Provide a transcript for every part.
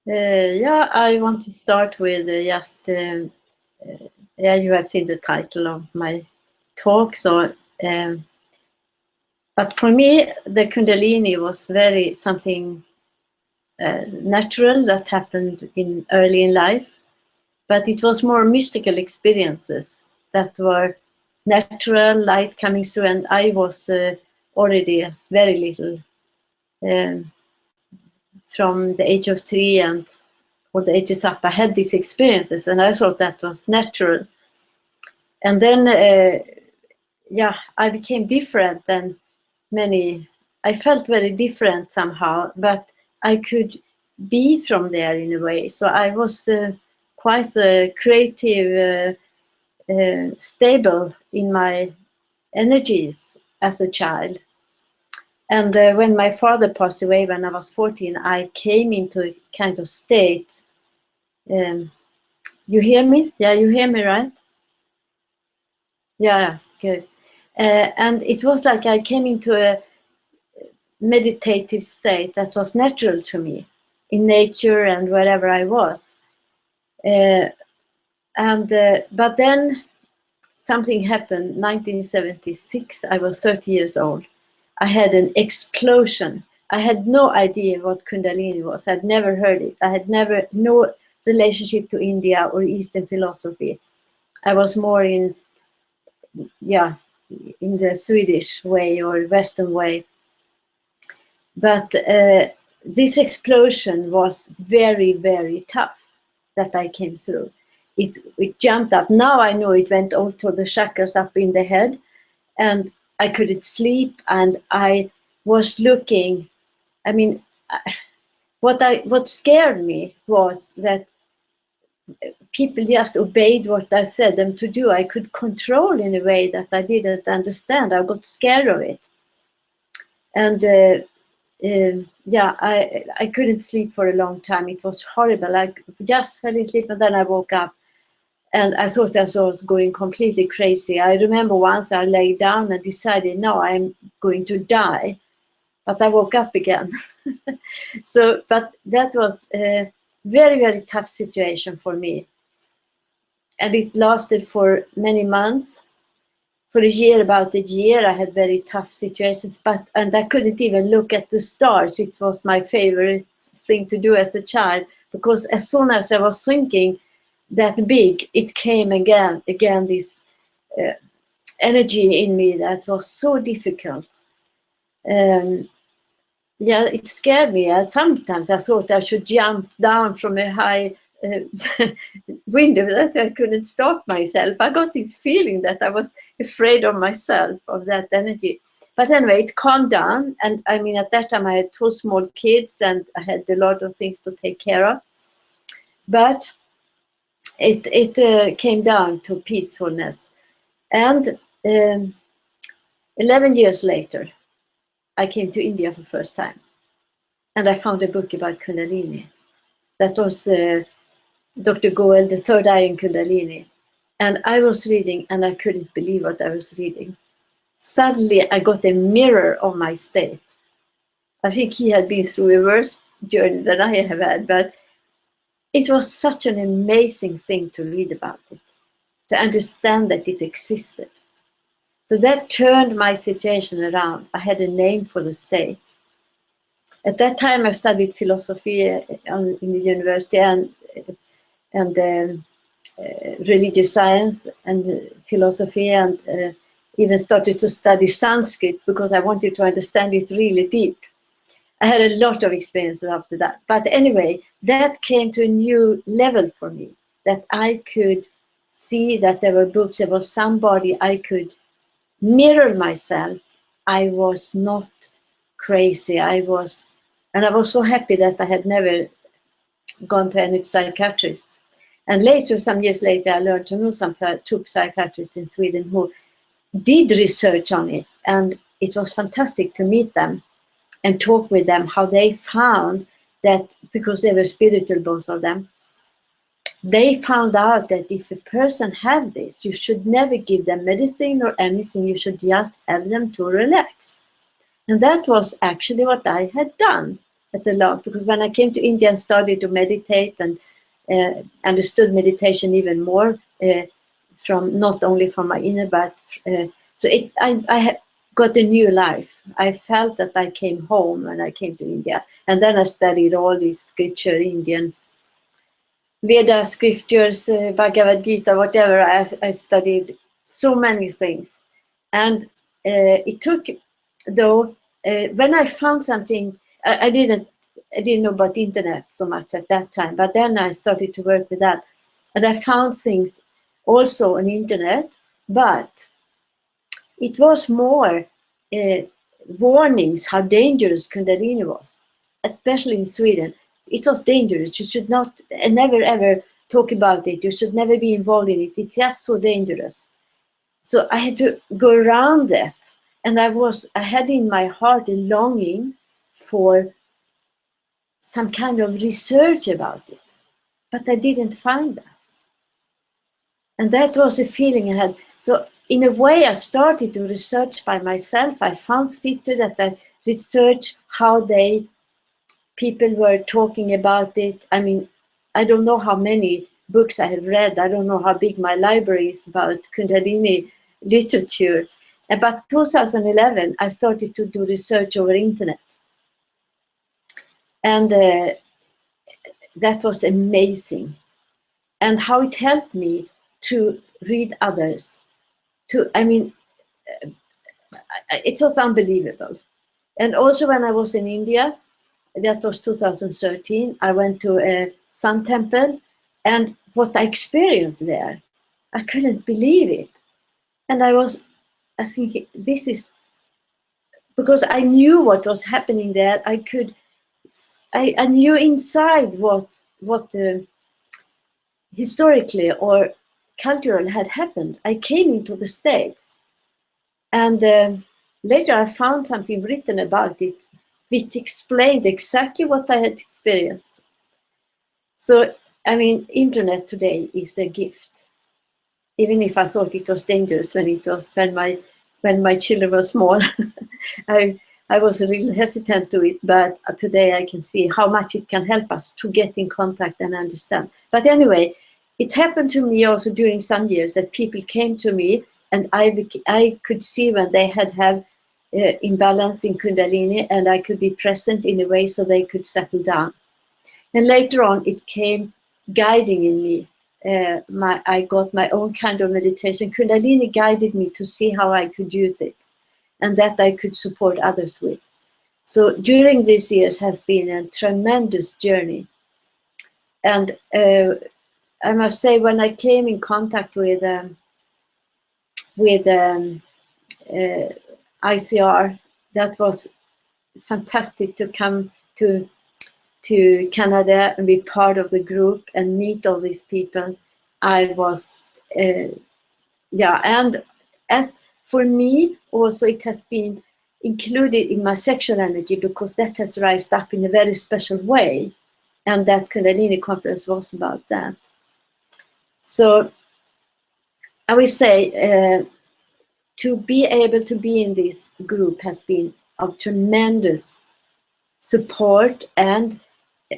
Yeah, I want to start with yeah, you have seen the title of my talk. So, but for me, the Kundalini was very something natural that happened early in life, but it was more mystical experiences that were natural, light coming through, and I was already as very little, from the age of 3 and all the ages up. I had these experiences, and I thought that was natural. And then, yeah, I became different than many. I felt very different somehow, but I could be from there in a way. So I was quite creative, stable in my energies as a child. And when my father passed away when I was 14, I came into a kind of state. You hear me? Yeah, you hear me, right? Yeah, good. And it was like I came into a meditative state that was natural to me in nature and wherever I was. But then something happened. 1976, I was 30 years old. I had an explosion. I had no idea what Kundalini was. I'd never heard it. I had no relationship to India or Eastern philosophy. I was more in the Swedish way or Western way. But this explosion was very, very tough that I came through. It jumped up. Now I know it went all to the chakras up in the head, and I couldn't sleep, and I was looking. I mean, what scared me was that people just obeyed what I said them to do. I could control in a way that I didn't understand. I got scared of it. And I couldn't sleep for a long time. It was horrible. I just fell asleep, and then I woke up, and I thought I was going completely crazy. I remember once I lay down and decided, no, I'm going to die. But I woke up again. But that was a very, very tough situation for me. And it lasted for many months. For about a year, I had very tough situations, and I couldn't even look at the stars, which was my favorite thing to do as a child, because as soon as I was thinking that big, it came again this energy in me that was so difficult. It scared me. Sometimes I thought I should jump down from a high window, that I couldn't stop myself. I got this feeling that I was afraid of myself, of that energy. But anyway, it calmed down. And I mean, at that time I had 2 small kids, and I had a lot of things to take care of. But it came down to peacefulness. And 11 years later, I came to India for the first time. And I found a book about Kundalini. That was Dr. Goel, The Third Eye in Kundalini. And I was reading, and I couldn't believe what I was reading. Suddenly, I got a mirror of my state. I think he had been through a worse journey than I have had, but it was such an amazing thing to read about it, to understand that it existed. So that turned my situation around. I had a name for the state. At that time, I studied philosophy in the university, and religious science and philosophy, and even started to study Sanskrit because I wanted to understand it really deep. I had a lot of experiences after that. But anyway, that came to a new level for me, that I could see that there were books, there was somebody I could mirror myself. I was not crazy. And I was so happy that I had never gone to any psychiatrist. And later, some years later, I learned to know some 2 psychiatrists in Sweden who did research on it. And it was fantastic to meet them and talk with them, how they found that, because they were spiritual, both of them, they found out that if a person have this, you should never give them medicine or anything. You should just have them to relax. And that was actually what I had done. at the last, because when I came to India and started to meditate and understood meditation even more, from not only from my inner, but I got a new life. I felt that I came home when I came to India, and then I studied all these scripture, Indian Veda scriptures, Bhagavad Gita, whatever. I studied so many things, and it took, though, when I found something. I didn't know about the internet so much at that time, but then I started to work with that, and I found things also on internet, but it was more warnings how dangerous Kundalini was, especially in Sweden. It was dangerous. You should not, never ever talk about it. You should never be involved in it. It's just so dangerous. So I had to go around that, and I had in my heart a longing for some kind of research about it, but I didn't find that. And that was a feeling I had. So in a way, I started to research by myself. I found scripture that I researched how people were talking about it. I mean, I don't know how many books I have read. I don't know how big my library is about Kundalini literature. But 2011, I started to do research over internet. And that was amazing. And how it helped me to read others. It was unbelievable. And also when I was in India, that was 2013, I went to a sun temple, and what I experienced there, I couldn't believe it. And I thinking, this is, because I knew what was happening there. I knew inside what historically or cultural had happened. I came into the States, and later I found something written about it which explained exactly what I had experienced. So, I mean, internet today is a gift. Even if I thought it was dangerous when my children were small, I was really hesitant to it, but today I can see how much it can help us to get in contact and understand. But anyway, it happened to me also during some years that people came to me, and I could see when they had imbalance in Kundalini, and I could be present in a way so they could settle down. And later on, it came guiding in me. I got my own kind of meditation. Kundalini guided me to see how I could use it, and that I could support others with. So during these years has been a tremendous journey. And I must say, when I came in contact with ICR, that was fantastic to come to Canada and be part of the group and meet all these people. I was, and as for me, also it has been included in my sexual energy, because that has rised up in a very special way. And that Kundalini conference was about that. So I would say to be able to be in this group has been of tremendous support, and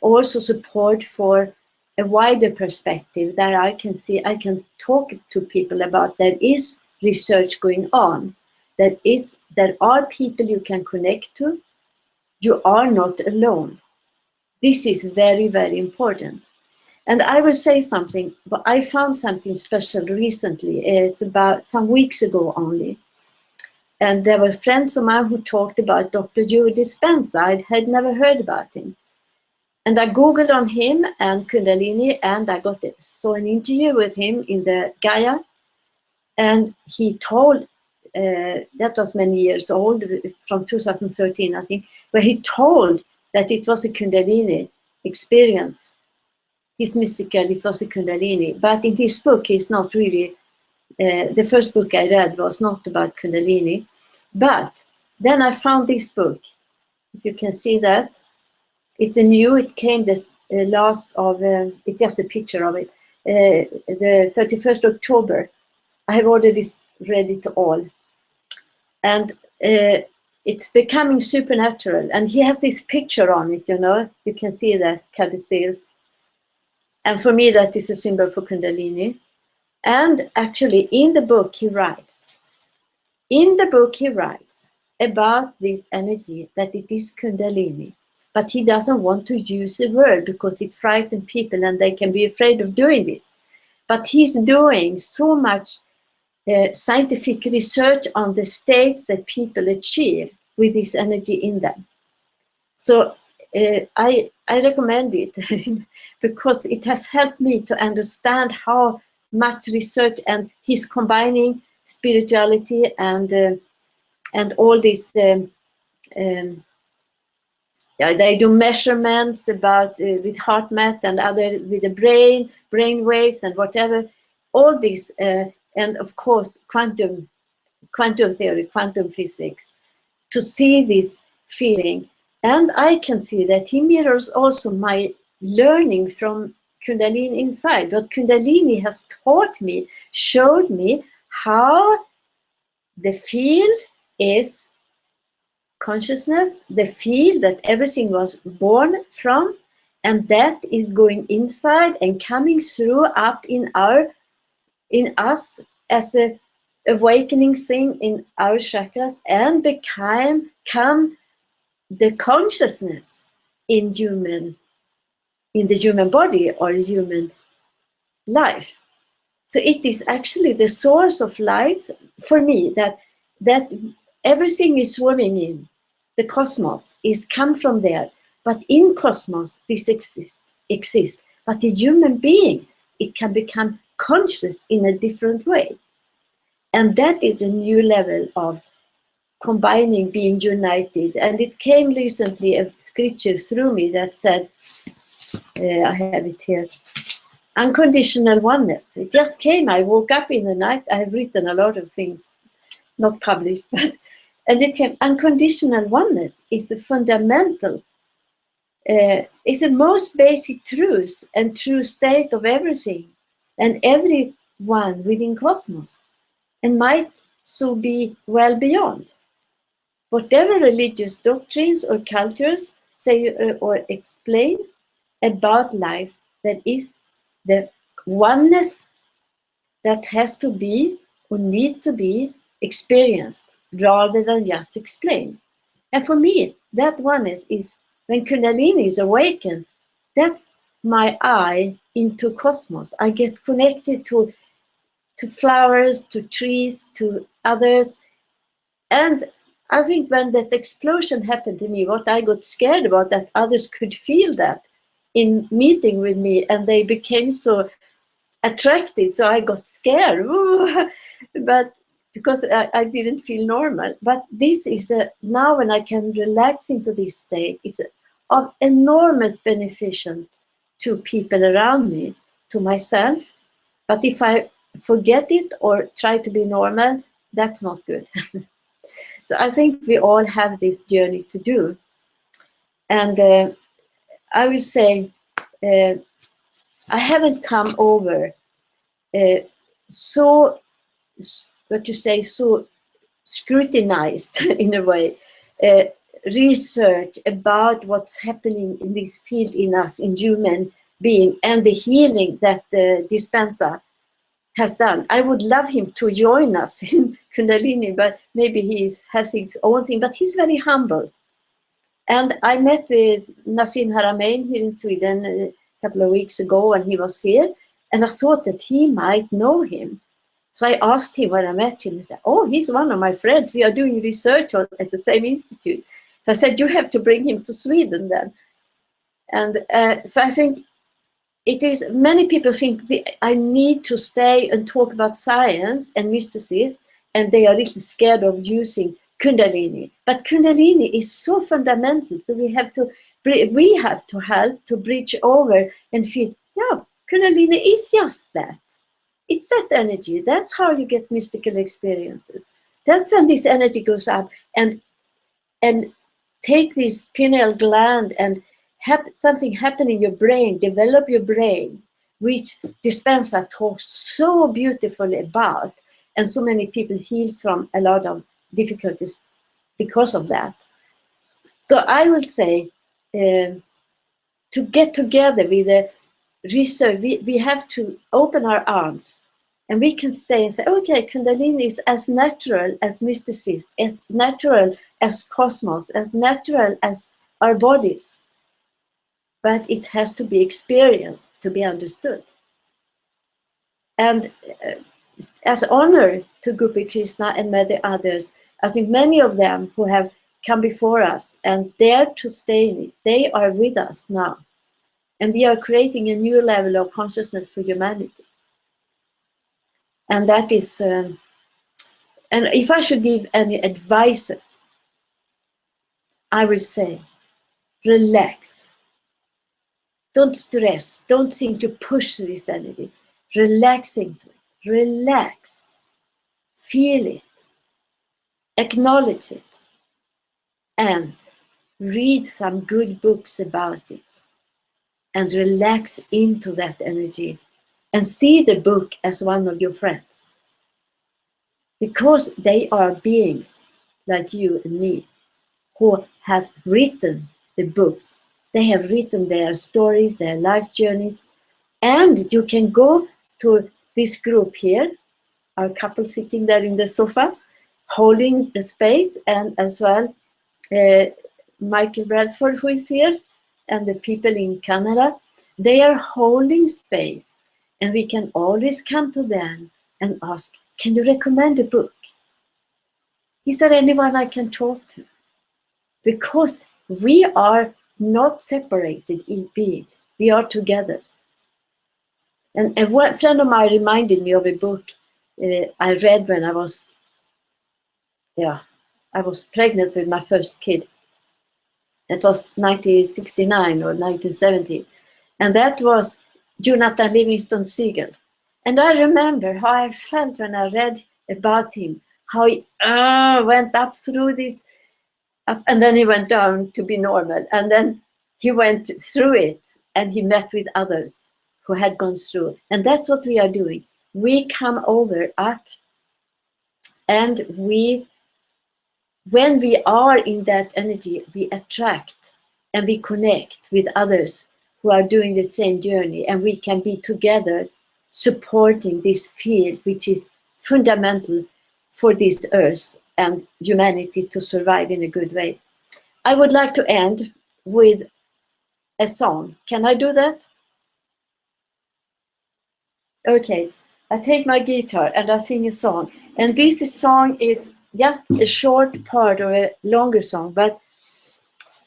also support for a wider perspective that I can talk to people about. There is research going on. There are people you can connect to. You are not alone. This is very, very important. And I will say something, but I found something special recently. It's about some weeks ago only. And there were friends of mine who talked about Dr. Joe Dispenza. I had never heard about him. And I Googled on him and Kundalini, and I saw an interview with him in the Gaia. And he told, that was many years old, from 2013, I think, where he told that it was a Kundalini experience. His mystical, it was a Kundalini. But in his book, he's not really, the first book I read was not about Kundalini. But then I found this book, if you can see that. It's it came this last of, it's just a picture of it, the 31st October. I have already read it all. And it's becoming supernatural. And he has this picture on it, you know, you can see that caduceus. And for me, that is a symbol for Kundalini. And actually, in the book, he writes about this energy, that it is Kundalini. But he doesn't want to use the word because it frightens people and they can be afraid of doing this. But he's doing so much scientific research on the states that people achieve with this energy in them. So I recommend it because it has helped me to understand how much research, and he's combining spirituality and all this. They do measurements about with heart math and other with the brain waves and whatever, all this, and of course quantum theory, quantum physics, to see this feeling. And I can see that he mirrors also my learning from Kundalini inside. What Kundalini has taught me, showed me how the field is consciousness, the field that everything was born from, and that is going inside and coming through up in us as a awakening thing in our chakras, and come the consciousness in the human body or human life. So it is actually the source of life for me, that everything is swimming in the cosmos is come from there. But in cosmos this exists. But the human beings, it can become conscious in a different way. And that is a new level of combining, being united. And it came recently a scripture through me that said, I have it here, unconditional oneness. It just came. I woke up in the night. I have written a lot of things, not published, and it came. Unconditional oneness is a fundamental, it's the most basic truth and true state of everything and everyone within cosmos, and might so be well beyond. Whatever religious doctrines or cultures say or explain about life, that is the oneness that has to be or needs to be experienced rather than just explained. And for me, that oneness is when Kundalini is awakened. That's my eye into cosmos. I get connected to flowers, to trees, to others. And I think when that explosion happened to me, what I got scared about, that others could feel that in meeting with me, and they became so attracted, so I got scared. But because I didn't feel normal. But this is now when I can relax into this state, it's of enormous beneficial to people around me, to myself. But if I forget it or try to be normal, that's not good. So I think we all have this journey to do. And I will say, I haven't come over so scrutinized in a way, research about what's happening in this field in us, in human being, and the healing that Dispenza has done. I would love him to join us in Kundalini, but maybe he has his own thing, but he's very humble. And I met with Nassim Haramein here in Sweden a couple of weeks ago when he was here, and I thought that he might know him. So I asked him when I met him, I said, oh, he's one of my friends. We are doing research at the same institute. So I said, you have to bring him to Sweden then. And so I think it is, many people think I need to stay and talk about science and mysticism, and they are really scared of using Kundalini. But Kundalini is so fundamental, so we have to help to bridge over and feel, yeah, Kundalini is just that. It's that energy. That's how you get mystical experiences. That's when this energy goes up and take this pineal gland and something happen in your brain, develop your brain, which Dispenza talks so beautifully about, and so many people heal from a lot of difficulties because of that. So I will say, to get together with the research, we have to open our arms, and we can stay and say, okay, Kundalini is as natural as mysticism, as natural as cosmos, as natural as our bodies. But it has to be experienced to be understood. And as honor to Gopi Krishna and many others, I think many of them who have come before us and dared to stay in it, they are with us now. And we are creating a new level of consciousness for humanity. And that is, and if I should give any advices, I will say, relax. Don't stress. Don't think to push this energy. Relax into it. Relax. Feel it. Acknowledge it. And read some good books about it. And relax into that energy. And see the book as one of your friends. Because they are beings like you and me who have written the books. They have written their stories, their life journeys. And you can go to this group here, our couple sitting there in the sofa, holding the space, and as well Michael Bradford, who is here, and the people in Canada. They are holding space, and we can always come to them and ask, can you recommend a book? Is there anyone I can talk to? Because we are not separated in beings. We are together. And one friend of mine reminded me of a book I read when I was pregnant with my first kid. It was 1969 or 1970. And that was Jonathan Livingston Seagull. And I remember how I felt when I read about him, how he went up through this, and then he went down to be normal. And then he went through it, and he met with others who had gone through. And that's what we are doing. We come over, up, and when we are in that energy, we attract and we connect with others who are doing the same journey, and we can be together supporting this field, which is fundamental for this earth and humanity to survive in a good way. I would like to end with a song. Can I do that? Okay, I take my guitar and I sing a song. And this song is just a short part of a longer song, but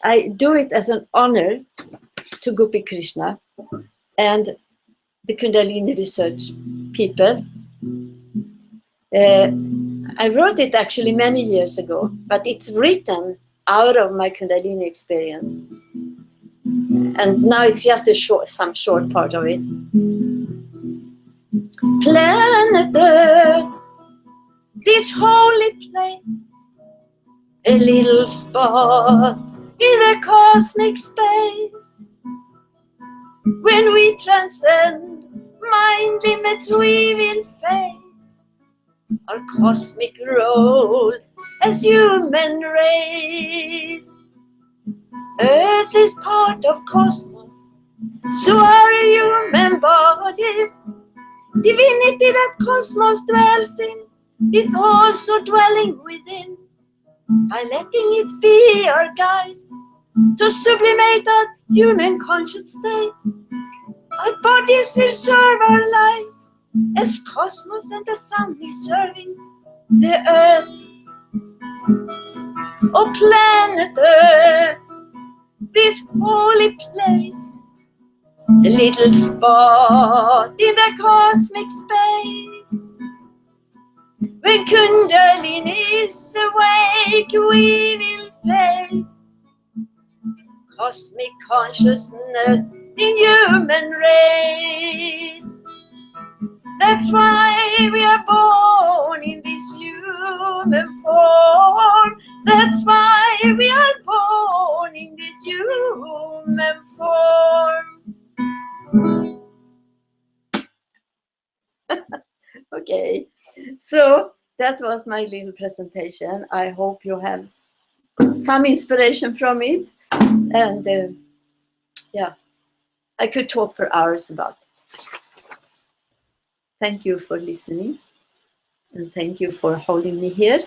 I do it as an honor to Gopi Krishna and the Kundalini research people. I wrote it actually many years ago, but it's written out of my Kundalini experience. And now it's just some short part of it. Planet Earth, this holy place, a little spot in the cosmic space. When we transcend mind limits, we will face our cosmic role as human race. Earth is part of cosmos, so are human bodies. Divinity that cosmos dwells in, it's also dwelling within. By letting it be our guide to sublimate our human conscious state, our bodies will serve our lives as cosmos and the sun is serving the earth. Oh, planet Earth, this holy place, a little spot in the cosmic space. When Kundalini is awake, we will face cosmic consciousness in human race. That's why we are born in this human form. That's why we are born in this human form. Okay, so that was my little presentation. I hope you have some inspiration from it. And yeah, I could talk for hours about it. Thank you for listening, and thank you for holding me here.